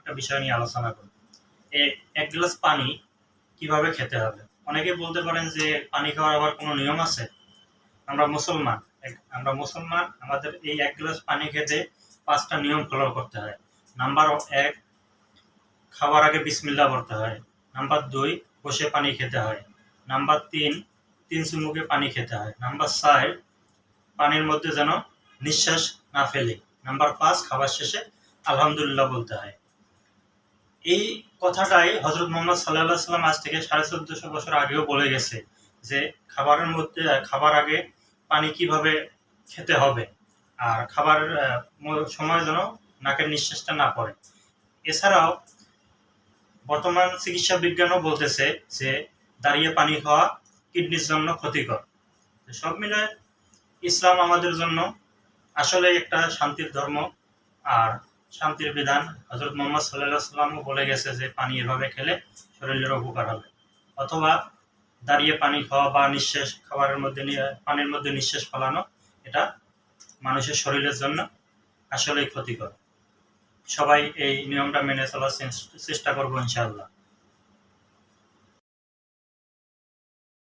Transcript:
একটা বিষয় নিয়ে আলোচনা করব। এক গ্লাস পানি কিভাবে খেতে হবে। অনেকে বলতে পারেন যে পানি খাওয়ার আবার কোনো নিয়ম আছে? আমরা মুসলমান আমাদের এই এক গ্লাস পানি খেতে 5টা নিয়ম ফলো করতে হয়। নাম্বার 1, খাওয়ার আগে বিসমিল্লাহ বলতে হয়। নাম্বার 2, বসে পানি খেতে হয়। নাম্বার 3, 3 চুমুকে পানি খেতে হয়। নাম্বার 4, পানির মধ্যে যেন নিঃশ্বাস না ফেলে। নাম্বার 5, খাবার শেষে আলহামদুলিল্লাহ বলতে হয়। এই কথাটাই হযরত মুহাম্মদ সাল্লাল্লাহু আলাইহি ওয়াসাল্লাম আজ থেকে 1450 বছর আগেও বলে গেছে যে খাবার আগে পানি কিভাবে খেতে হবে, আর খাবার সময় যেন নাকের নিঃশ্বাসটা না পড়ে। এছাড়াও বর্তমান চিকিৎসা বিজ্ঞানও বলতেছে যে দাঁড়িয়ে পানি খাওয়া কিডনির জন্য ক্ষতিকর। সব মিলে ইসলাম আমাদের জন্য আসলে একটা শান্তির ধর্ম আর শান্তির বিধান। হযরত মুহাম্মদ সাল্লাল্লাহু আলাইহি ওয়াসাল্লামও বলে গেছে যে পানি এভাবে খেলে শরীরের উপকার হবে। অথবা দাঁড়িয়ে পানি খাওয়া বা পানির মধ্যে নিঃশ্বাস ফেলানো, এটা মানুষের শরীরের জন্য আসলেই ক্ষতিকর। সবাই এই নিয়মটা মেনে চলার চেষ্টা করবো ইনশাআল্লাহ।